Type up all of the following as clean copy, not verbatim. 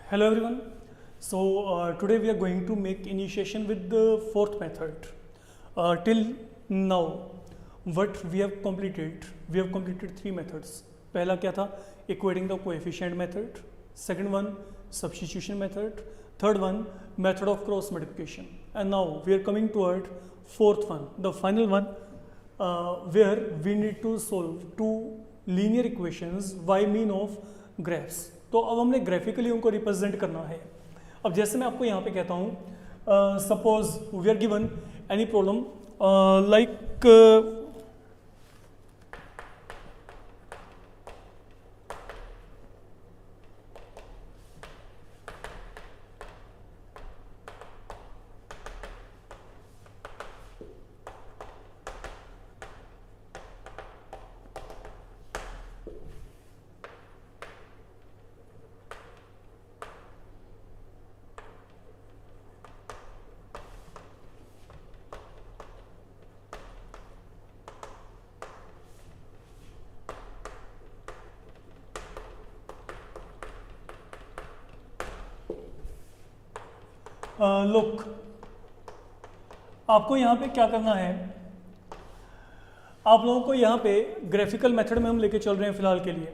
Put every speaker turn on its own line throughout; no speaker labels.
Hello everyone. Today we are going to make initiation with the fourth method. Till now, what we have completed three methods. पहला क्या था? Equating the coefficient method. Second one, substitution method. Third one, method of cross multiplication. And now we are coming toward fourth one, the final one, where we need to solve two linear equations by mean of graphs. तो अब हमने graphically उनको represent करना है. अब जैसे मैं आपको यहाँ पे कहता हूँ, suppose we are given any problem like look, आपको यहाँ पे क्या करना है, आप लोगों को यहाँ पे ग्राफिकल मेथड में हम लेके चल रहे हैं फिलहाल के लिए.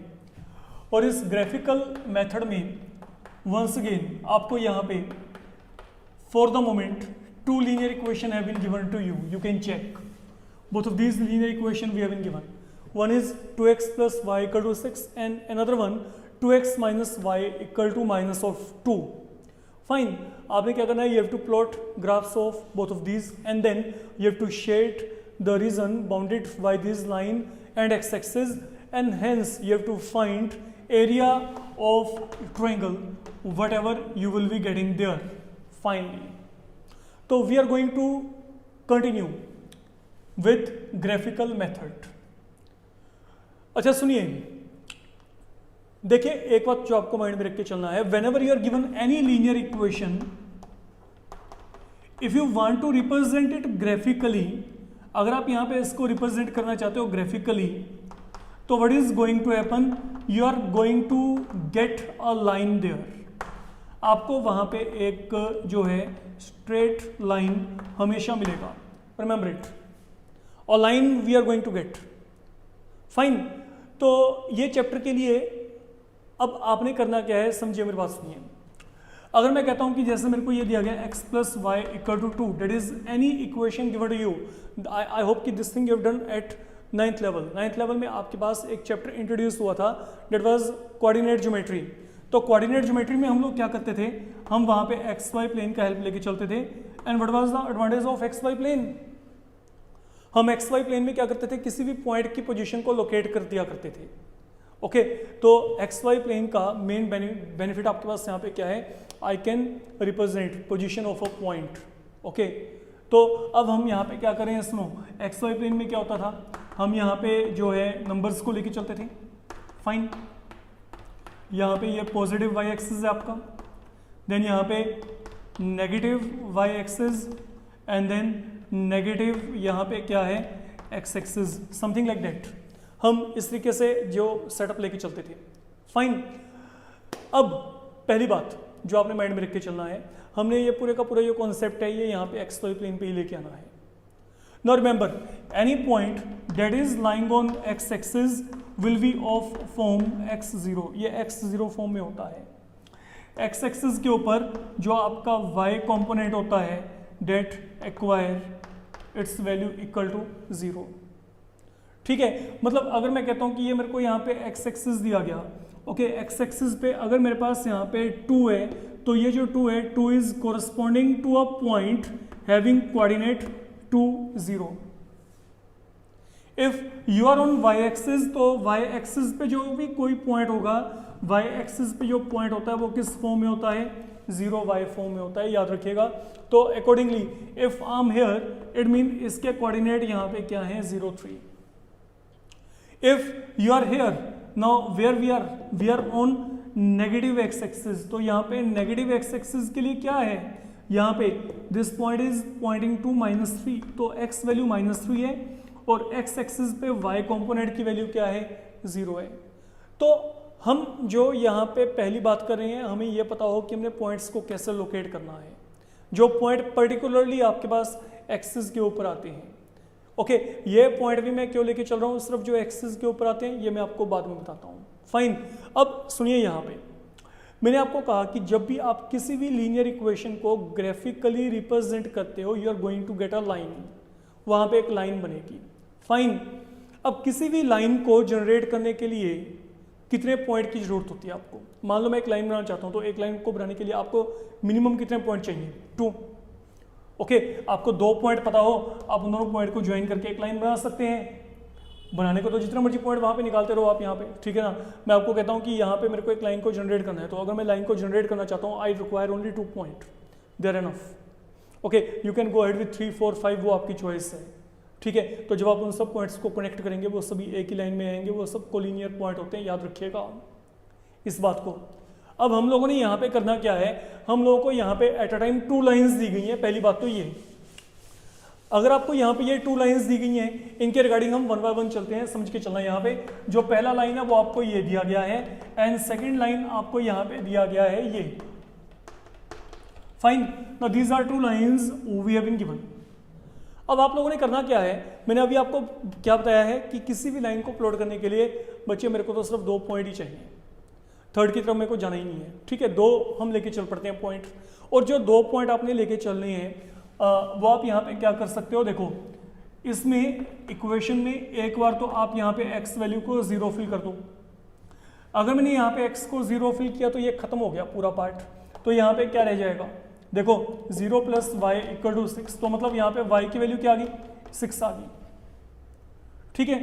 और इस ग्राफिकल मेथड में वंस अगेन आपको यहाँ पे for the moment two linear equation have been given to you. You can check both of these linear equation we have been given. One is 2x plus y equal to 6 and another one 2x minus y equal to minus of 2. Fine. आपने क्या करना है, you have to plot graphs of both of these and then you have to shade the region bounded by this line and x-axis and hence you have to find area of triangle whatever you will be getting there finally. So we are going to continue with graphical method. अच्छा सुनिए, देखिए एक बात जो आपको mind में रख के चलना है, whenever you are given any linear equation, if you want to represent it graphically, अगर आप यहाँ पे इसको रिप्रेजेंट करना चाहते हो ग्राफिकली, तो what is going to happen, you are going to get a line there. आपको वहाँ पे एक जो है straight line हमेशा मिलेगा. Remember it. और line we are going to get. Fine. तो ये चैप्टर के लिए अब आपने करना क्या है, समझिए मेरी बात सुनिए. अगर मैं कहता हूं कि जैसे मेरे को ये दिया गया x plus Y equal to 2, that is any equation given to you. I hope कि this thing you have done at 9th level. 9th level में आपके पास एक चैप्टर इंट्रोड्यूस हुआ था, दैट वाज कोऑर्डिनेट ज्योमेट्री. तो कोऑर्डिनेट ज्योमेट्री में हम लोग क्या करते थे, हम वहां पे एक्स वाई प्लेन का हेल्प लेके चलते थे. And what was the advantage of X Y plane, हम एक्स वाई प्लेन में क्या करते थे, किसी भी पॉइंट की पोजीशन को लोकेट कर दिया करते थे. ओके तो एक्स वाई प्लेन का मेन बेनिफिट आपके पास यहाँ पे क्या है, I can represent position of a point. Okay तो अब हम यहाँ पे क्या करें, सुनो, एक्स वाई प्लेन में क्या होता था, हम यहाँ पे जो है नंबर्स को लेके चलते थे. फाइन. यहाँ पे ये पॉजिटिव वाई एक्सिस है आपका, देन यहाँ पे negative Y axis and then negative यहाँ पे क्या है, X axis, something like that. हम इस तरीके से जो सेटअप लेके चलते थे. फाइन. अब पहली बात जो आपने माइंड में रख के चलना है, हमने ये पूरे का पूरा ये कॉन्सेप्ट है, ये यहाँ पे एक्स वाई प्लेन पे ही लेके आना है. Now remember, any point that is lying on x axis will be of form x0. ये x0 फॉर्म में होता है. एक्स एक्सिस के ऊपर जो आपका y कॉम्पोनेंट होता है, that acquire its value equal to 0. ठीक है, मतलब अगर मैं कहता हूं कि ये मेरे को यहाँ पे एक्स एक्सिस दिया गया, ओके, एक्स एक्सिस पे अगर मेरे पास यहाँ पे 2 है, तो ये जो 2 है, 2 is corresponding to a point having coordinate 2 0. If you are on Y axis, तो वाई एक्सिस पे जो भी कोई पॉइंट होगा, वाई एक्सिस पे जो पॉइंट होता है वो किस फॉर्म में होता है, 0 वाई फॉर्म में होता है, याद रखिएगा. तो accordingly if I am here, it mean इसके कोऑर्डिनेट यहाँ पे क्या है, 0 3. If you are here, now where we are on negative X axis, तो यहाँ पे नेगेटिव एक्स एक्सिस के लिए क्या है, यहाँ पे this point is pointing to -3, तो x वैल्यू -3 है और x एक्सिस पे y कंपोनेंट की वैल्यू क्या है, 0 है. तो हम जो यहाँ पे पहली बात कर रहे हैं, हमें ये पता हो कि हमने पॉइंट्स को कैसे लोकेट करना है, जो पॉइंट पर्टिकुलरली आपके पास एक्सिस के ऊपर आते हैं। ओके, ये पॉइंट भी मैं क्यों लेके चल रहा हूँ, सिर्फ जो एक्सिस के ऊपर आते हैं ये मैं आपको बाद में बताता हूँ। फाइन, अब सुनिए, यहाँ पे मैंने आपको कहा कि जब भी आप किसी भी लीनियर इक्वेशन को ग्राफिकली रिप्रेजेंट करते हो, you are going to get a line, वहां पे एक लाइन बनेगी। फाइन, अब किसी भी लाइन को जनरेट करने के लिए कितने पॉइंट की जरूरत होती है आपको? मान लो मैं एक लाइन बनाना चाहता हूं, तो एक लाइन को बनाने के लिए आपको मिनिमम कितने पॉइंट चाहिए? 2। ओके, आपको 2 पॉइंट पता हो, आप उन दोनों पॉइंट को ज्वाइन करके एक लाइन बना सकते हैं। बनाने को तो जितना मर्जी पॉइंट वहां पे निकालते रहो आप यहाँ पे, ठीक है ना। मैं आपको कहता हूँ कि यहाँ पे मेरे को एक लाइन को जनरेट करना है, तो अगर मैं लाइन को जनरेट करना चाहता हूँ, I require only 2 point, there enough. Okay, you can go ahead with 3, 4, 5, वो आपकी चॉइस है, ठीक है। तो जब आप उन सब पॉइंट्स को कनेक्ट करेंगे, वो सभी एक ही लाइन में आएंगे, वो सब कोलिनियर पॉइंट होते हैं, याद रखिएगा इस बात को। अब हम लोगों ने यहाँ पे करना क्या है, हम लोगों को यहाँ पे एट अ टाइम 2 लाइन्स दी गई हैं। पहली बात तो ये, अगर आपको यहाँ पे ये 2 लाइन्स दी गई हैं, इनके रिगार्डिंग हम 1 बाय 1 चलते हैं, समझ के चलना। यहाँ पे जो पहला लाइन है वो आपको ये दिया गया है, एंड सेकेंड लाइन आपको यहाँ पे दिया गया है ये। Fine, now these are 2 lines we have been given. अब आप लोगों ने करना क्या है, मैंने अभी आपको क्या बताया है कि किसी भी लाइन को प्लॉट करने के लिए बच्चे मेरे को तो सिर्फ 2 पॉइंट ही चाहिए, थर्ड की तरफ मेरे को जाना ही नहीं है, ठीक है। 2 हम लेके चल पड़ते हैं पॉइंट, और जो 2 पॉइंट आपने लेके चलने हैं वो आप यहाँ पे क्या कर सकते हो, देखो इसमें इक्वेशन में एक बार तो आप यहाँ पे x वैल्यू को 0 फिल कर दो। अगर मैंने यहाँ पे x को 0 फिल किया तो ये खत्म हो गया पूरा पार्ट, तो यहाँ पे क्या रह जाएगा, देखो 0 + y = 6, तो मतलब यहाँ पे y की वैल्यू क्या आ गई, 6 आ गई, ठीक है।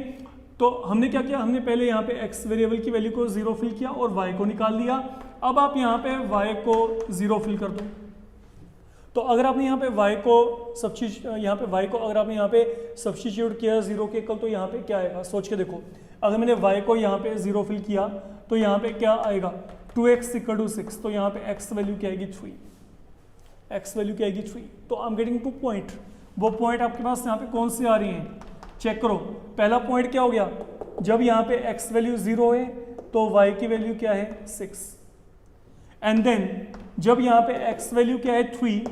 तो हमने क्या किया, हमने पहले यहाँ पे x वेरिएबल की वैल्यू को 0 फिल किया और y को निकाल लिया। अब आप यहाँ पे y को 0 फिल कर दो, तो अगर आपने यहाँ पे y को अगर आपने यहाँ पे सब्स्टिट्यूट किया 0 के इक्वल, तो यहाँ पे क्या आएगा, सोच के देखो। अगर मैंने y को यहाँ पे 0 फिल किया तो यहाँ पे क्या आएगा, 2x = 6, तो यहाँ पे x वैल्यू क्या आएगी, 3। तो आई एम गेटिंग 2 पॉइंट। वो पॉइंट आपके पास यहाँ पे कौन से आ रही हैं, चेक करो। पहला पॉइंट क्या हो गया, जब यहाँ पे x वैल्यू 0 है तो y की वैल्यू क्या है, 6, एंड देन जब यहाँ पे x वैल्यू क्या है, 3,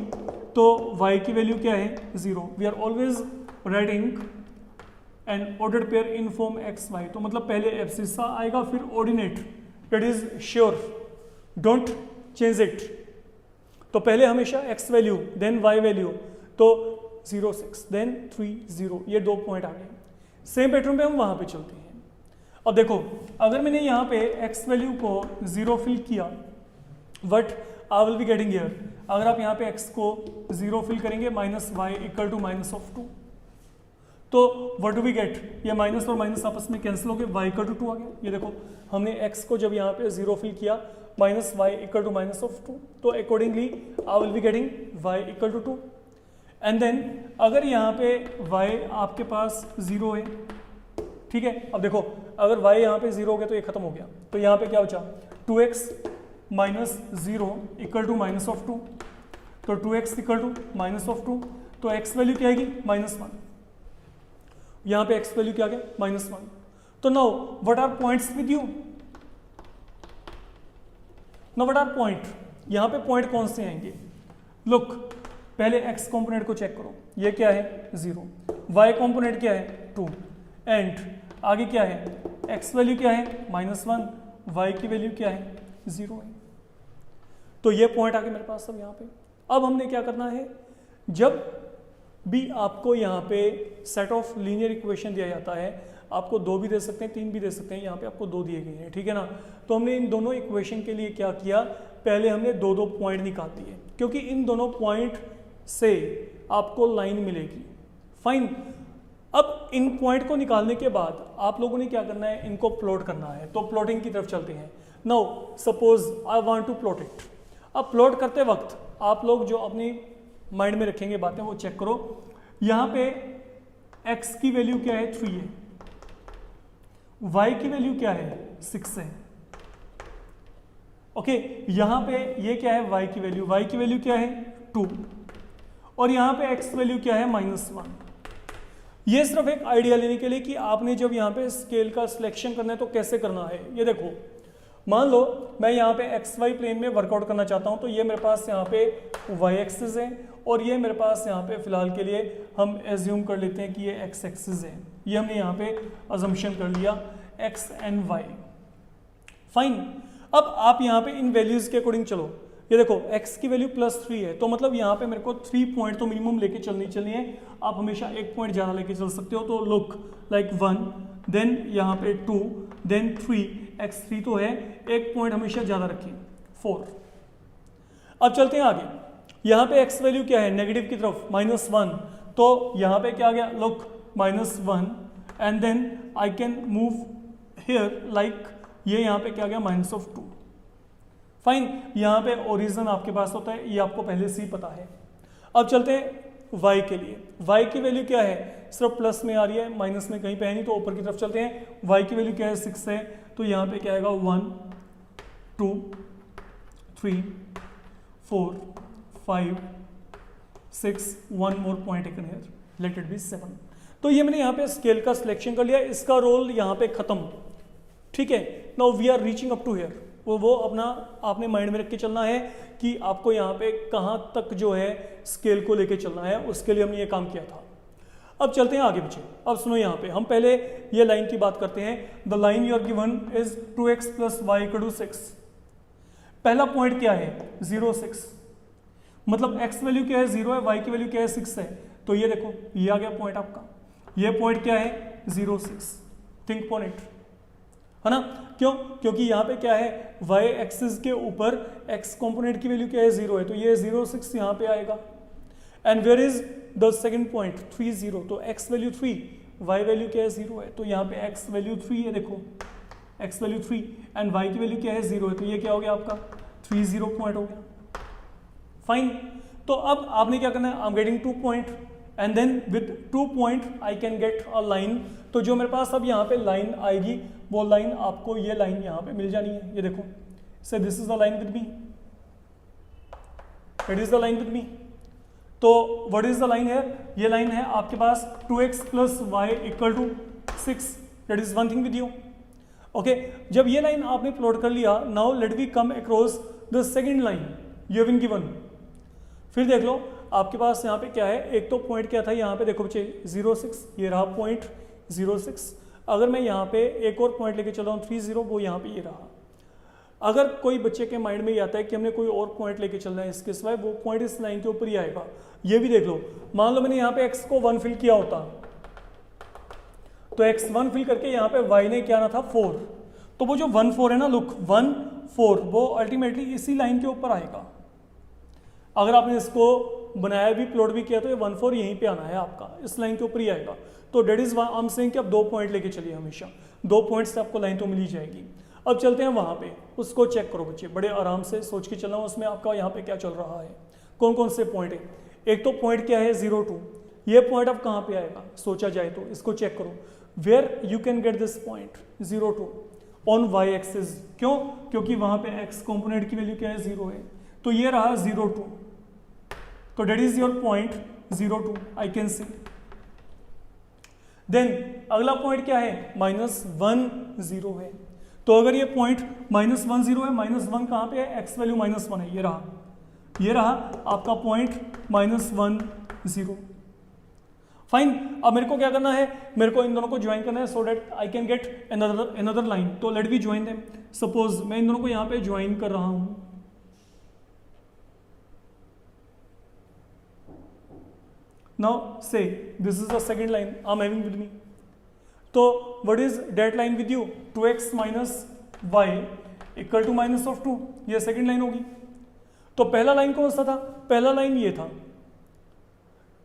तो y की वैल्यू क्या है, 0। We are always writing an ordered pair in form x y, तो मतलब पहले एब्सिसा आएगा फिर ordinate, it is sure, don't change it. तो पहले हमेशा x value then y value, तो 0 6 देन 3 0, ये 2 पॉइंट आ गए। सेम पैटर्न पे हम वहां पे चलते हैं। अब देखो, अगर मैंने यहाँ पे x वैल्यू को 0 फिल किया, what I will be getting here, अगर आप यहाँ पे x को 0 फिल करेंगे, -y = -2, तो व्हाट डू वी गेट, ये माइनस और माइनस आपस में कैंसिल हो गए, y = 2 आ गया। ये देखो, हमने x को जब यहाँ पे 0 फिल किया, -y = -2, तो accordingly I will be getting y = 2। And then अगर यहाँ पे y आपके पास 0 है, ठीक है। अब देखो, अगर y यहाँ पे 0 हो गया तो ये खत्म हो गया, तो यहाँ पे क्या बचा, 2x - 0 = -2, तो 2x = -2, तो x वैल्यू क्या आएगी, -1। यहाँ पे x वैल्यू क्या आ गया, -1। तो now what are points with you, now what are point, यहाँ पे पॉइंट कौन से आएंगे, लुक, पहले x कंपोनेंट को चेक करो, ये क्या है, 0, y कंपोनेंट क्या है, 2, एंड आगे क्या है, x वैल्यू क्या है, -1, y की वैल्यू क्या है, 0 है। तो ये पॉइंट आ गए मेरे पास सब यहाँ पे। अब हमने क्या करना है, जब भी आपको यहाँ पे सेट ऑफ लीनियर इक्वेशन दिया जाता है, आपको 2 भी दे सकते हैं, 3 भी दे सकते हैं, यहाँ पे आपको 2 दिए गए हैं, ठीक है ना। तो हमने इन दोनों इक्वेशन के लिए क्या किया, पहले हमने 2 पॉइंट निकाल दिए, क्योंकि इन दोनों पॉइंट से आपको लाइन मिलेगी। फाइन, अब इन पॉइंट को निकालने के बाद आप लोगों ने क्या करना है, इनको प्लॉट करना है। तो प्लॉटिंग की तरफ चलते हैं। Now suppose I want to plot it. अब प्लॉट करते वक्त आप लोग जो अपनी माइंड में रखेंगे बातें वो चेक करो। यहाँ पे x की वैल्यू क्या है, 3 है, y की वैल्यू क्या है, 6 है, ओके। यहाँ पे ये क्या है, y की वैल्यू क्या है, 2, और यहाँ पे x वैल्यू क्या है, -1। ये सिर्फ एक आइडिया लेने के लिए कि आपने जब यहाँ पे स्केल का सिलेक्शन करना है तो कैसे करना है। ये देखो, मान लो मैं यहाँ पे एक्स वाई प्लेन में वर्कआउट करना चाहता हूँ, तो ये मेरे पास यहाँ पे वाई एक्सिस है और ये मेरे पास यहाँ पे फिलहाल के लिए हम एज्यूम कर लेते हैं कि ये एक्स एक्सिस है। ये हमने यहाँ पे अजम्पशन कर लिया एक्स एंड वाई। फाइन, अब आप यहाँ पे इन वैल्यूज के अकॉर्डिंग चलो। ये देखो x की वैल्यू +3 है, तो मतलब यहाँ पे मेरे को 3 पॉइंट तो मिनिमम लेके चलनी है। आप हमेशा एक पॉइंट ज़्यादा लेके चल सकते हो, तो लुक लाइक 1, देन यहाँ पे 2, देन 3, x3 तो है, एक पॉइंट हमेशा ज़्यादा रखें 4। अब चलते हैं आगे। यहाँ पे x वैल्यू क्या है, नेगेटिव की तरफ -1, तो यहाँ पे क्या आ गया, look -1 and then I can move here like ये यहाँ पे क्या आ गया -2। फाइन, यहाँ पे ओरिजिन आपके पास होता है, ये आपको पहले से ही पता है। अब चलते हैं y के लिए। y की वैल्यू क्या है, सिर्फ प्लस में आ रही है, माइनस में कहीं पे है नहीं, तो ऊपर की तरफ चलते हैं। y की वैल्यू क्या है, 6 है, तो यहाँ पे क्या आएगा 1 2 3 4 5 6, 1 more point taken here, let it be 7। तो ये मैंने यहाँ पे स्केल का सिलेक्शन कर लिया, इसका रोल यहाँ पे खत्म। ठीक है, now we are reaching up to here. वो अपना आपने माइंड में रख के चलना है कि आपको यहाँ पे कहाँ तक जो है स्केल को लेके चलना है, उसके लिए हमने ये काम किया था। अब चलते हैं आगे पीछे। अब सुनो, यहाँ पे हम पहले ये लाइन की बात करते हैं। The line you are given is 2x + y = 6। पहला पॉइंट क्या है, 0 6, मतलब x वैल्यू क्या है 0 है, y की वैल्यू क्या है 6 है, तो ये देखो ये आ गया पॉइंट आपका। ये पॉइंट क्या है 0 6, थिंक अपॉन इट, है ना। क्यों, क्योंकि यहाँ पे क्या है y एक्सिस के ऊपर x कंपोनेंट की वैल्यू क्या है 0 है, तो ये 0 6 यहाँ पे आएगा। And where is the second point 3 0, तो x वैल्यू 3, y वैल्यू क्या है 0 है, तो यहाँ पे x वैल्यू 3 है, देखो x वैल्यू 3 एंड y की वैल्यू क्या है 0 है, तो ये क्या हो गया आपका 3 0 पॉइंट हो गया। फाइन, तो अब आपने क्या करना है, I am getting 2 point and then with 2 point I can get a line. तो जो मेरे पास अब यहाँ पे लाइन आएगी, वो लाइन आपको ये लाइन यहाँ पे मिल जानी है। ये देखो, से this is the line with me, it is the line with me. तो व्हाट इज द लाइन है, ये लाइन है आपके पास 2x + y = 6, that is one thing with you. Okay, जब ये लाइन आपने प्लॉट कर लिया, now let we come across the second line you have been given. फिर देख लो आपके पास यहाँ पे क्या है, एक तो पॉइंट क्या था यहाँ पे, देखो बच्चे 0 6, ये रहा पॉइंट 0 6। अगर मैं यहाँ पे एक और पॉइंट लेके चला हूँ 3 0, वो यहाँ पे ये रहा। अगर कोई बच्चे के माइंड में ये आता है कि हमने कोई और पॉइंट लेके चलना है इसके सिवाय, वो पॉइंट इस लाइन के ऊपर ही आएगा। ये भी देख लो, मान लो मैंने यहाँ पे x को 1 फिल किया होता, तो x 1 फिल करके यहाँ पे y ने क्या आना था 4, तो वो जो 1 4 है ना, लुक 1 4, वो अल्टीमेटली इसी लाइन के ऊपर आएगा। अगर आपने इसको बनाया भी, प्लॉट भी किया, तो ये 1 4 यहीं पे आना है आपका, इस लाइन के ऊपर ही आएगा। तो that is I am saying कि आप 2 पॉइंट लेके चलिए, हमेशा 2 पॉइंट से आपको लाइन तो मिल ही जाएगी। अब चलते हैं वहाँ पे, उसको चेक करो बच्चे, बड़े आराम से सोच के चलना उसमें आपका यहाँ पे क्या चल रहा है, कौन कौन से पॉइंट है। एक तो पॉइंट क्या है 0 2, ये पॉइंट अब कहाँ पे आएगा सोचा जाए तो इसको चेक करो। Where you can get this point 0 2 on y axis, क्यों, क्योंकि वहाँ पे x कॉम्पोनेंट की वैल्यू क्या है 0 है, तो ये रहा 0 2, तो that is your point 0 2, I can see. Then अगला पॉइंट क्या है, -1 0 है, तो अगर ये पॉइंट -1 0 है, -1 कहाँ पे है, x वैल्यू -1 है, ये रहा आपका पॉइंट -1 0। फाइन, अब मेरे को क्या करना है, मेरे को इन दोनों को ज्वाइन करना है so that I can get another line. तो let be join them. Suppose मैं इन दोनों को यहाँ पे ज्वाइन कर रहा हूँ, now say this is the second line I'm having with me, तो what is that line with you, 2x - y = -2, ये सेकंड लाइन होगी। तो पहला लाइन कौन सा था, पहला लाइन ये था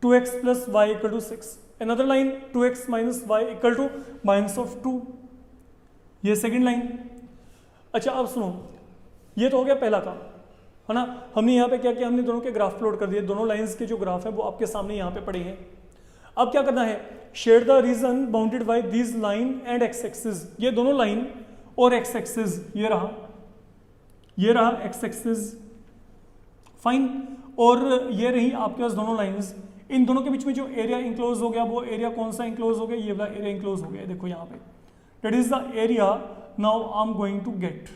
2x + y = 6, another line 2x - y = -2, ये सेकंड लाइन। अच्छा अब सुनो, ये तो हो गया पहला काम, है ना। हमने यहाँ पे क्या किया, हमने दोनों के ग्राफ प्लॉट कर दिए, दोनों लाइंस के जो ग्राफ है वो आपके सामने यहाँ पे पड़े हैं। अब क्या करना है, share the reason bounded by this line and x axis, ये दोनों लाइन और एक्स एक्सिस, ये रहा एक्स एक्सिस, फाइन। और ये रही आपके पास दोनों लाइंस, इन दोनों के बीच में जो एरिया इंक्लोज हो गया, वो एरिया कौन सा इंक्लोज हो गया, ये वाला एरिया इंक्लोज हो गया, देखो यहाँ पे, that is the area now I am going to get.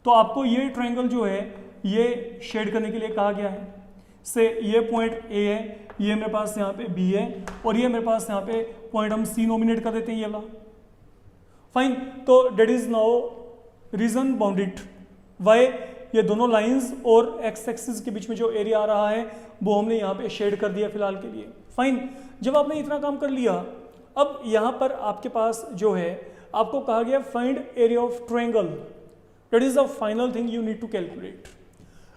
तो आपको ये ट्रायंगल जो है ये शेड करने के लिए कहा गया है। से ये पॉइंट ए है, ये मेरे पास यहाँ पे बी है, और ये मेरे पास यहाँ पे पॉइंट हम सी नॉमिनेट कर देते हैं ये वाला। फाइन, तो that is now region bounded by, ये दोनों लाइंस और एक्स एक्सिस के बीच में जो एरिया आ रहा है वो हमने यहाँ पे शेड कर दिया फिलहाल के लिए। फाइन, जब आपने इतना काम कर लिया, अब यहाँ पर आपके पास जो है आपको कहा गया find area of triangle, that is the final thing you need to calculate.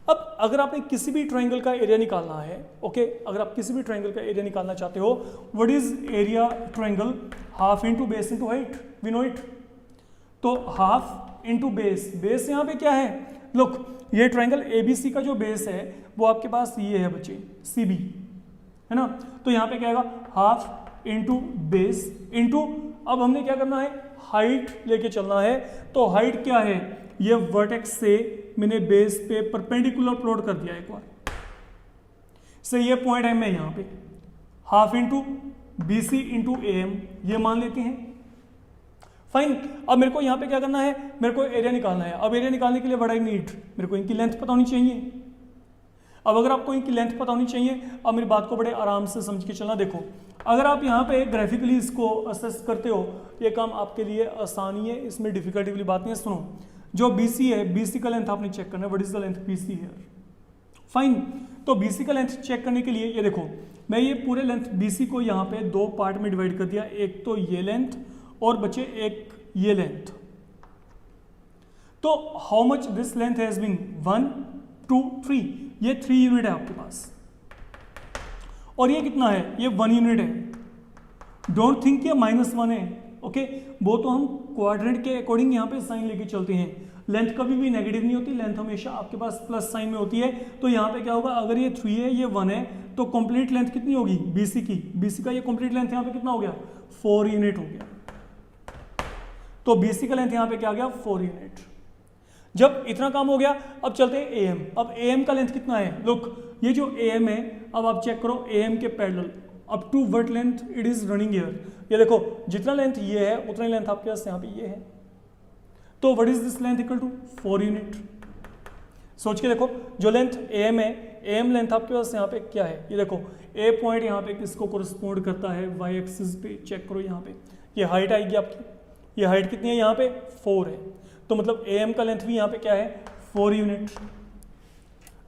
अब अगर आपने किसी भी ट्रायंगल का एरिया निकालना है, ओके, अगर आप किसी भी ट्रायंगल का एरिया निकालना चाहते हो, what is area triangle? Half into base into height, we know it. तो हाफ इंटू बेस, बेस यहाँ पे क्या है? लुक, ये ट्रायंगल एबीसी का जो बेस है वो आपके पास ये है बच्चे, सी बी, है ना। तो यहाँ पे क्या आएगा? हाफ इंटू बेस इंटू, अब हमने क्या करना है? हाइट लेके चलना है। तो हाइट क्या है? ये वर्टेक्स से मैंने बेस पे परपेंडिकुलर प्लॉट कर दिया एक बार से, ये पॉइंट एम है यहाँ पे, half into B C into A M, ये मान लेते हैं। फाइन, अब मेरे को यहाँ पे क्या करना है? मेरे को एरिया निकालना है। अब एरिया निकालने के लिए व्हाट आई नीड, मेरे को इनकी लेंथ पता होनी चाहिए। अब अगर आपको इनकी लेंथ पता होनी चाहिए, अब मेरी बात को बड़े आराम से समझ के चलना। देखो, अगर आप यहाँ पे ग्राफिकली इसको असेस करते हो, ये काम आपके लिए आसानी है, इसमें डिफिकल्टी वाली बात नहीं है। सुनो, जो BC है, BC का लेंथ आपने चेक करना है, what is the length BC here. Fine, तो BC का लेंथ चेक करने के लिए ये देखो, मैं ये पूरे लेंथ BC को यहाँ पे दो पार्ट में डिवाइड कर दिया, एक तो ये लेंथ और बचे एक ये लेंथ। तो how much this length has been? 1 2 3, ये 3 यूनिट है आपके पास, और ये कितना है? ये 1 यूनिट है। डोंट थिंक ये -1 है, ओके, वो तो हम क्वाड्रेंट के अकॉर्डिंग यहाँ पे साइन लेके चलते हैं। लेंथ कभी भी नेगेटिव नहीं होती, लेंथ हमेशा आपके पास प्लस साइन में होती है। तो यहाँ पे क्या होगा? अगर ये 3 है, ये 1 है, तो कंप्लीट लेंथ कितनी होगी BC की? BC का ये कंप्लीट लेंथ यहाँ पे कितना हो गया? 4 यूनिट हो गया। तो BC का लेंथ यहाँ पे क्या आ गया? 4 यूनिट। जब इतना काम हो गया, अब चलते हैं AM। अब AM का लेंथ कितना है? लुक, ये जो AM है, अब आप चेक करो AM के parallel up to what length it is running here. ये देखो, जितना लेंथ ये है उतना लेंथ आपके पास यहाँ पे ये है। तो what is this length? Equal to 4 unit. सोच के देखो, जो लेंथ AM है, AM लेंथ आपके पास यहाँ पे क्या है? ये देखो, A पॉइंट यहाँ पे किसको कोरिस्पोंड करता है? Y एक्सिस पे। चेक करो यहाँ पे, ये हाइट आएगी आपकी। ये हाइट कितनी है यहाँ पे? 4 है। तो मतलब AM का लेंथ भी यहाँ पे क्या है? 4 यूनिट।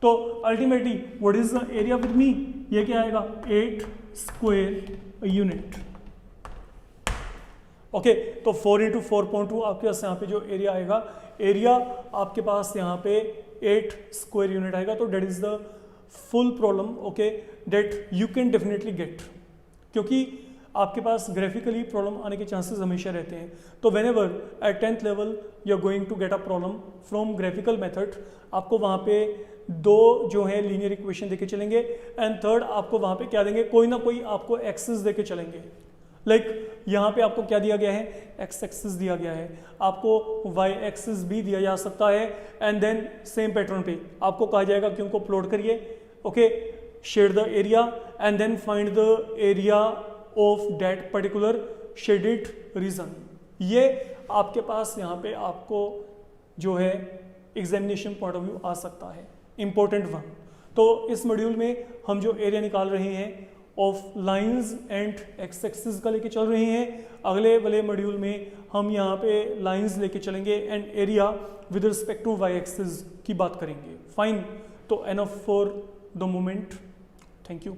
तो ultimately what is the area with me? ये क्या आएगा? 8 स्क्वायर यूनिट। ओके, तो 4 इंटू 4.2 आपके पास यहाँ पे जो एरिया आएगा, एरिया आपके पास यहाँ पे 8 स्क्वायर यूनिट आएगा। तो that is the full problem, okay, that you can definitely get, क्योंकि आपके पास ग्राफिकली प्रॉब्लम आने के चांसेस हमेशा रहते हैं। तो whenever at 10th level you are going to get a problem from graphical method, आपको वहाँ पे 2 जो है लीनियर इक्वेशन देके चलेंगे, एंड थर्ड आपको वहाँ पे क्या देंगे? कोई ना कोई आपको एक्सिस देके चलेंगे। लाइक यहाँ पे आपको क्या दिया गया है? एक्स एक्सिस दिया गया है, आपको वाई एक्सिस भी दिया जा सकता है, एंड देन सेम पैटर्न पे आपको कहा जाएगा कि उनको प्लॉट करिए, okay, shade the area and then find the area of that particular shaded region. ये आपके पास यहाँ पे आपको जो है एग्जामिनेशन पॉइंट ऑफ व्यू आ सकता है, इंपॉर्टेंट वन। तो इस मॉड्यूल में हम जो एरिया निकाल रहे हैं of lines and x axis का लेके चल रहे हैं, अगले वाले मॉड्यूल में हम यहाँ पे लाइंस लेके चलेंगे and area with respect to Y axis की बात करेंगे। फाइन, तो enough for the moment, thank you.